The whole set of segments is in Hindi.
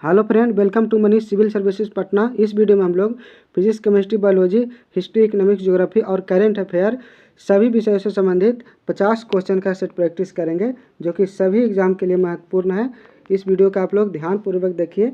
Hello friend, welcome to Manish civil services Patna. इस वीडियो में हम लोग physics, chemistry, biology, history, economics, geography और करंट अफेयर सभी विषयों से संबंधित 50 क्वेश्चन का सेट प्रैक्टिस करेंगे, जो कि सभी एग्जाम के लिए महत्वपूर्ण है। इस वीडियो का आप लोग ध्यानपूर्वक देखिए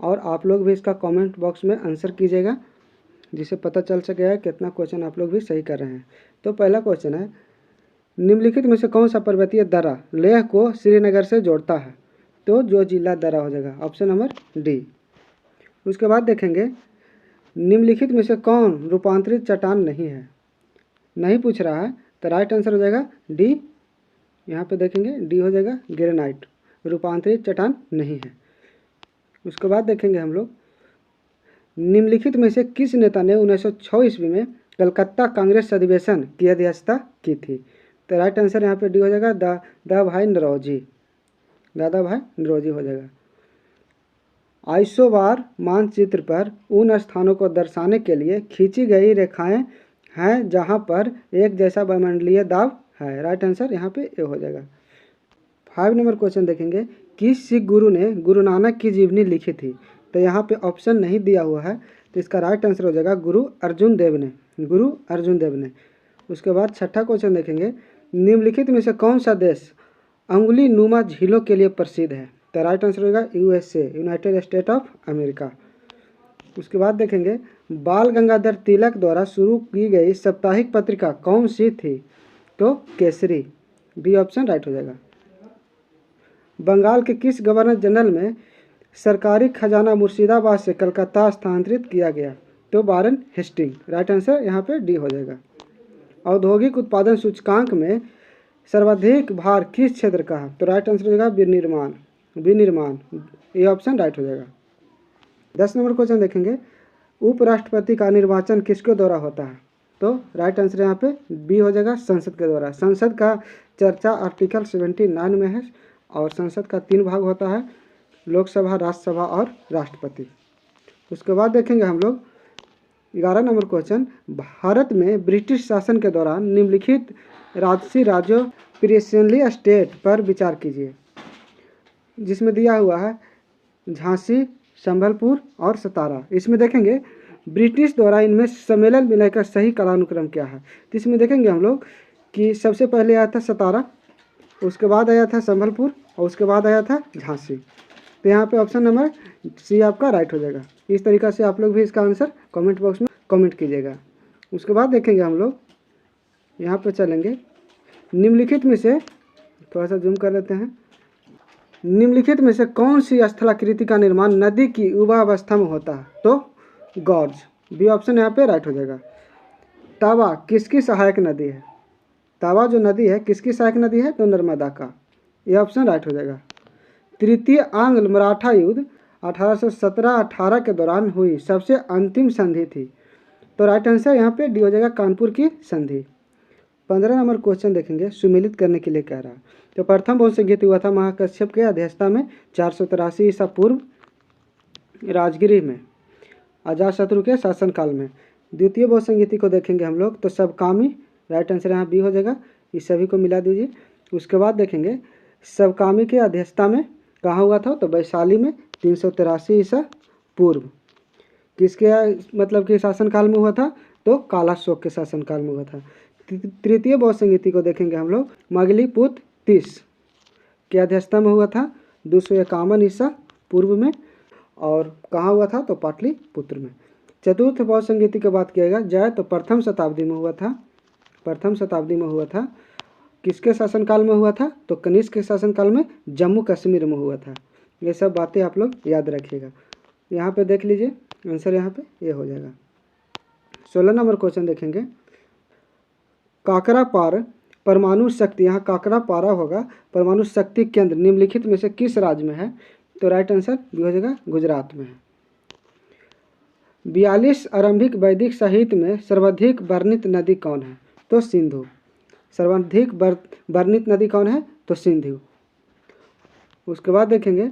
और आप लोग भी इसका कमेंट बॉक्स में आंसर कीजिएगा, जिससे पता चल सकेगा कितना क्वेश्चन आप लोग भी सही कर रहे हैं। तो पहला क्वेश्चन है, निम्नलिखित में से कौन सा पर्वतीय दर्रा लेह को श्रीनगर से जोड़ता है? तो जो जिला दर्रा हो जाएगा ऑप्शन नंबर डी। उसके बाद देखेंगे, निम्नलिखित में से कौन रूपांतरित चट्टान नहीं है? नहीं पूछ रहा है, तो राइट आंसर हो जाएगा डी। यहाँ पे देखेंगे डी हो जाएगा, ग्रेनाइट रूपांतरित चट्टान नहीं है। उसके बाद देखेंगे हम लोग, निम्नलिखित में से किस नेता ने 1906 ईस्वी में कलकत्ता कांग्रेस अधिवेशन की अध्यक्षता की थी? तो राइट आंसर यहाँ पे डी हो जाएगा, दादा भाई नौरोजी हो जाएगा। आइसोबार मानचित्र पर उन स्थानों को दर्शाने के लिए खींची गई रेखाएं हैं जहां पर एक जैसा वायुमंडलीय दाब है। राइट आंसर यहाँ पे ए हो जाएगा। 5 नंबर क्वेश्चन देखेंगे, किस सिख गुरु ने गुरु नानक की जीवनी लिखी थी? तो यहाँ पे ऑप्शन नहीं दिया हुआ है, तो इसका राइट आंसर हो जाएगा गुरु अर्जुन देव ने। उसके बाद छठा क्वेश्चन देखेंगे, निम्नलिखित में से कौन सा देश अंगुली नुमा झीलों के लिए प्रसिद्ध है? तो राइट आंसर होगा USA, United state of America. उसके बाद देखेंगे, बाल गंगाधर तिलक द्वारा शुरू की गई साप्ताहिक पत्रिका कौन सी थी? तो केसरी, बी ऑप्शन राइट हो जाएगा। बंगाल के किस गवर्नर जनरल में सरकारी खजाना मुर्शिदाबाद से कलकत्ता स्थानांतरित किया गया? तो वारेन हेस्टिंग। राइट आंसर यहाँ पे डी हो जाएगा। औद्योगिक उत्पादन सूचकांक में सर्वाधिक भार किस क्षेत्र का है? तो राइट आंसर हो जाएगा विनिर्माण, ये ऑप्शन राइट हो जाएगा। 10 नंबर क्वेश्चन देखेंगे, उपराष्ट्रपति का निर्वाचन किसके द्वारा होता है? तो राइट आंसर यहाँ पे बी हो जाएगा, संसद के द्वारा। संसद का चर्चा आर्टिकल 79 में है और संसद का 3 भाग होता है, लोकसभा, राज्यसभा और राष्ट्रपति। उसके बाद देखेंगे हम लोग 11 नंबर क्वेश्चन, भारत में ब्रिटिश शासन के दौरान निम्नलिखित राजसी राज्यों प्रेसिडेंशियल स्टेट पर विचार कीजिए, जिसमें दिया हुआ है झांसी, संबलपुर और सतारा। इसमें देखेंगे ब्रिटिश द्वारा इनमें सम्मेलन मिलाकर का सही कालानुक्रम क्या है? तो इसमें देखेंगे हम लोग कि सबसे पहले आया था सतारा, उसके बाद आया था संबलपुर और उसके बाद आया था झांसी। तो यहाँ पे ऑप्शन नंबर सी आपका राइट हो जाएगा। इस तरीक़ा से आप लोग भी इसका आंसर कमेंट बॉक्स में कमेंट कीजिएगा। उसके बाद देखेंगे हम लोग, यहाँ पे चलेंगे, निम्नलिखित में से थोड़ा सा जूम कर लेते हैं, निम्नलिखित में से कौन सी स्थलाकृति का निर्माण नदी की युवा अवस्था में होता है? तो गॉर्ज, बी ऑप्शन यहाँ पे राइट हो जाएगा। तावा किसकी सहायक नदी है? तावा जो नदी है किसकी सहायक नदी है? तो नर्मदा का, यह ऑप्शन राइट हो जाएगा। तृतीय आंग्ल मराठा युद्ध 1817-18 के दौरान हुई सबसे अंतिम संधि थी। तो राइट आंसर यहाँ पे डी हो जाएगा, कानपुर की संधि। 15 नंबर क्वेश्चन देखेंगे, सुमेलित करने के लिए कह रहा है। तो प्रथम बहु संगीत हुआ था महाकश्यप के अध्यक्षता में 483 ईसा पूर्व राजगिरी में अजातशत्रु के शासनकाल में। द्वितीय बहु संगीति को देखेंगे हम लोग, तो सबकामी, राइट आंसर यहाँ बी हो जाएगा, इस सभी को मिला दीजिए। उसके बाद देखेंगे सबकामी के अध्यक्षता में कहाँ हुआ था? तो वैशाली में 383 ईसा पूर्व। किसके मतलब कि शासनकाल में हुआ था? तो कालाशोक के शासनकाल में हुआ था। तृतीय बौद्ध संगीति को देखेंगे हम लोग, मगलीपुत्र 30 के अध्यक्षता में हुआ था 251 ईसा पूर्व में, और कहाँ हुआ था? तो पाटलिपुत्र में। चतुर्थ बौद्ध संगीति की बात किया जाए तो प्रथम शताब्दी में हुआ था। किसके शासनकाल में हुआ था? तो कनिष्क के शासनकाल में जम्मू कश्मीर में हुआ था। ये सब बातें आप लोग याद रखिएगा। यहाँ पे देख लीजिए आंसर, यहाँ पे ये हो जाएगा। 16 नंबर क्वेश्चन देखेंगे, काकरापार परमाणु शक्ति, यहाँ काकरापारा होगा, परमाणु शक्ति केंद्र निम्नलिखित में से किस राज्य में है? तो राइट आंसर भी हो जाएगा, गुजरात में है। 42 आरंभिक वैदिक साहित्य में सर्वाधिक वर्णित नदी कौन है? तो सिंधु। सर्वाधिक वर्णित नदी कौन है? तो सिंधु। उसके बाद देखेंगे,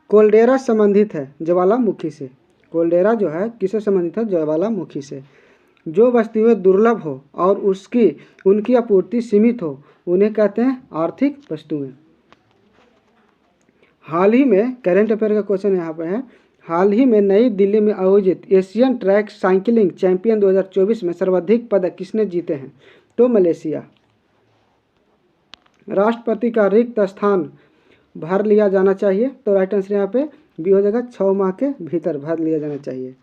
कोल्डेरा संबंधित है ज्वालामुखी से। कोल्डेरा जो है किससे संबंधित है? ज्वालामुखी से। जो वस्तुएं दुर्लभ हो और उनकी आपूर्ति सीमित हो, उन्हें कहते हैं आर्थिक वस्तुएं। हाल ही में करेंट अफेयर का क्वेश्चन यहाँ पे है, हाल ही में नई दिल्ली में आयोजित एशियन ट्रैक साइकिलिंग चैंपियन 2024 में सर्वाधिक पदक किसने जीते हैं? तो मलेशिया। राष्ट्रपति का रिक्त स्थान भर लिया जाना चाहिए, तो राइट आंसर यहाँ पे बी हो जाएगा, 6 माह के भीतर भर लिया जाना चाहिए।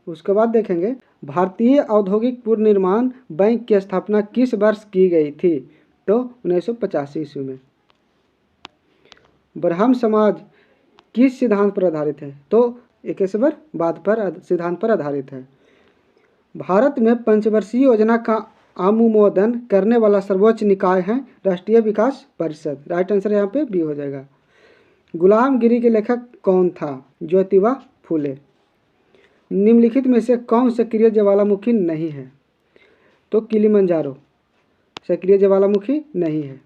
उसके बाद देखेंगे भारतीय औद्योगिक पुनर्निर्माण बैंक की स्थापना किस वर्ष की गई थी? तो 1985 ईस्वी में। ब्रह्म समाज किस सिद्धांत पर आधारित है? तो एकेश्वरवाद पर सिद्धांत पर आधारित है। भारत में पंचवर्षीय योजना का अनुमोदन करने वाला सर्वोच्च निकाय है राष्ट्रीय विकास परिषद। राइट आंसर यहाँ पे बी हो जाएगा। गुलामगिरी के लेखक कौन था? ज्योतिबा फुले। निम्नलिखित में से कौन सक्रिय ज्वालामुखी नहीं है? तो किलिमंजारो सक्रिय ज्वालामुखी नहीं है।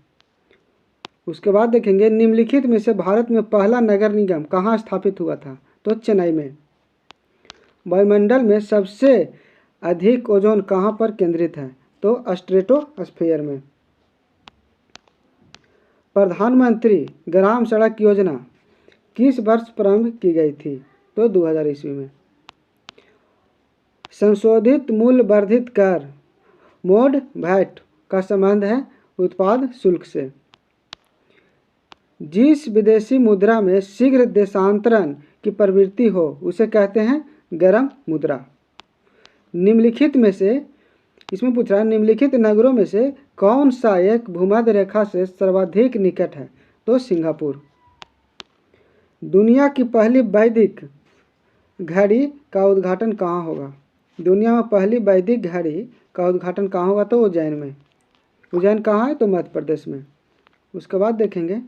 उसके बाद देखेंगे निम्नलिखित में से भारत में पहला नगर निगम कहाँ स्थापित हुआ था? तो चेन्नई में। वायुमंडल में सबसे अधिक ओजोन कहाँ पर केंद्रित है? तो स्ट्रेटोस्फीयर में। प्रधानमंत्री ग्राम सड़क योजना किस वर्ष प्रारंभ की गई थी? तो 2000 ईस्वी में। संशोधित मूल्य वर्धित कर मोड वैट का संबंध है उत्पाद शुल्क से। जिस विदेशी मुद्रा में शीघ्र देशांतरण की प्रवृत्ति हो उसे कहते हैं गर्म मुद्रा। निम्नलिखित में से, इसमें पूछ रहा है निम्नलिखित नगरों में से कौन सा एक भूमध्य रेखा से सर्वाधिक निकट है? तो सिंगापुर। दुनिया की पहली वैदिक घड़ी का उद्घाटन कहाँ होगा? दुनिया में पहली वैदिक घड़ी का उद्घाटन कहाँ होगा? तो उज्जैन में। उज्जैन कहाँ है? तो मध्य प्रदेश में। उसके बाद देखेंगे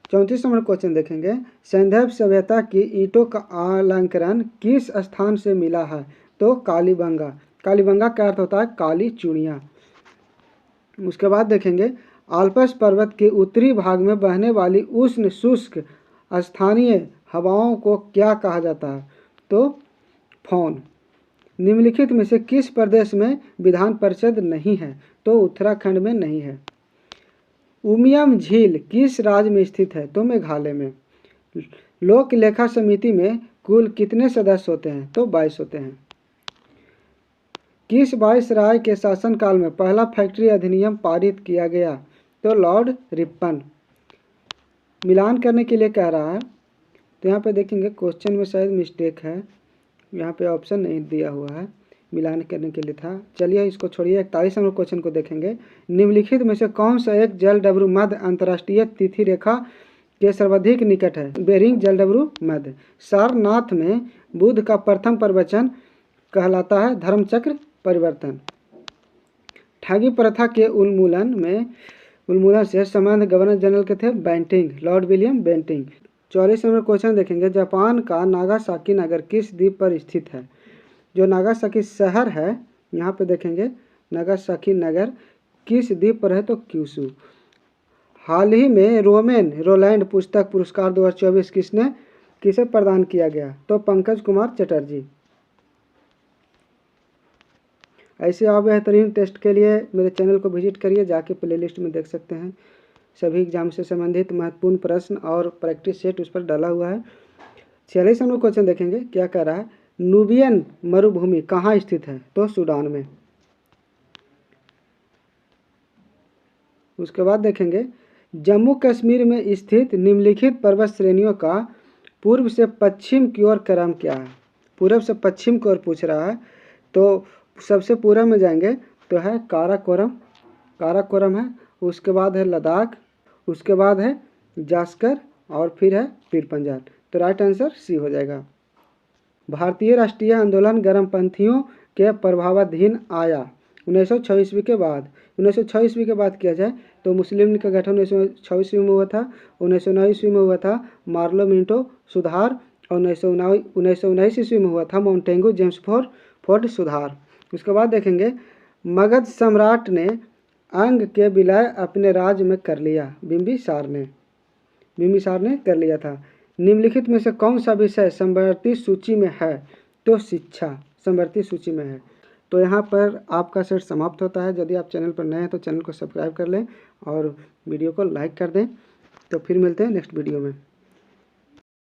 34 नंबर क्वेश्चन देखेंगे सैंधव सभ्यता की ईंटों का अलंकरण किस स्थान से मिला है? तो कालीबंगा। कालीबंगा का अर्थ होता है काली चूड़ियाँ। उसके बाद देखेंगे आल्प्स पर्वत के उत्तरी भाग में बहने वाली उष्ण शुष्क स्थानीय हवाओं को क्या कहा जाता है? तो फौन। निम्नलिखित में से किस प्रदेश में विधान परिषद नहीं है? तो उत्तराखंड में नहीं है। उमियम झील किस राज्य में स्थित है? तो मेघालय में। लोक लेखा समिति में कुल कितने सदस्य होते हैं? तो 22 होते हैं। किस वायसराय के शासनकाल में पहला फैक्ट्री अधिनियम पारित किया गया? तो लॉर्ड रिपन। मिलान करने के लिए कह रहा है, तो यहाँ पे देखेंगे क्वेश्चन में शायद मिस्टेक है, यहाँ पे ऑप्शन नहीं दिया हुआ है, मिलान करने के लिए था। चलिए इसको छोड़िए। 41 नंबर क्वेश्चन को देखेंगे निम्नलिखित में से कौन सा एक जलडमरू मध्य अंतर्राष्ट्रीय तिथि रेखा के सर्वाधिक निकट है? बेरिंग जलडमरू मध्य। सारनाथ में बुद्ध का प्रथम प्रवचन कहलाता है धर्मचक्र परिवर्तन। ठगी प्रथा के उन्मूलन से संबंध गवर्नर जनरल के थे Bentinck, lord William Bentinck. 44 number question देखेंगे जापान का नागासाकी नगर किस द्वीप पर स्थित है? जो नागासाकी शहर है यहाँ पे देखेंगे नागासाकी नगर किस द्वीप पर है? तो क्यूशू। हाल ही में रोलैंड पुस्तक पुरस्कार 2024 किसे प्रदान किया गया? तो पंकज कुमार चटर्जी। ऐसे आप बेहतरीन टेस्ट के लिए मेरे चैनल को विजिट करिए, जाके प्लेलिस्ट में देख सकते हैं। सभी एग्जाम से संबंधित महत्वपूर्ण प्रश्न और प्रैक्टिस सेट उस पर डाला हुआ है। 46 नंबर क्वेश्चन देखेंगे क्या कह रहा है नुबियन मरुभूमि कहाँ स्थित है? तो सूडान में। उसके बाद देखेंगे जम्मू कश्मीर में स्थित निम्नलिखित पर्वत श्रेणियों का पूर्व से पश्चिम की ओर क्रम क्या है? पूर्व से पश्चिम की ओर पूछ रहा है, तो सबसे पूर्व में जाएंगे तो है काराकोरम है, उसके बाद है लद्दाख, उसके बाद है जास्कर और फिर है पीर पंजाल। तो राइट आंसर सी हो जाएगा। भारतीय राष्ट्रीय आंदोलन गर्मपंथियों के प्रभावाधीन आया 1906 ईस्वी के बाद। 1906 ईस्वी के बाद किया जाए तो मुस्लिम लीग का गठन 1906 ईस्वी में हुआ था, 1909 ईस्वी में हुआ था मार्लो मिंटो सुधार, और 1919 ईस्वी में हुआ था मोंटेगू जेम्स फोर्ड सुधार। उसके बाद देखेंगे मगध सम्राट ने अंग के विलय अपने राज्य में कर लिया, बिंबिसार ने कर लिया था। निम्नलिखित में से कौन सा विषय समवर्ती सूची में है? तो शिक्षा समवर्ती सूची में है। तो यहाँ पर आपका सेट समाप्त होता है। यदि आप चैनल पर नए हैं तो चैनल को सब्सक्राइब कर लें और वीडियो को लाइक कर दें। तो फिर मिलते हैं नेक्स्ट वीडियो में।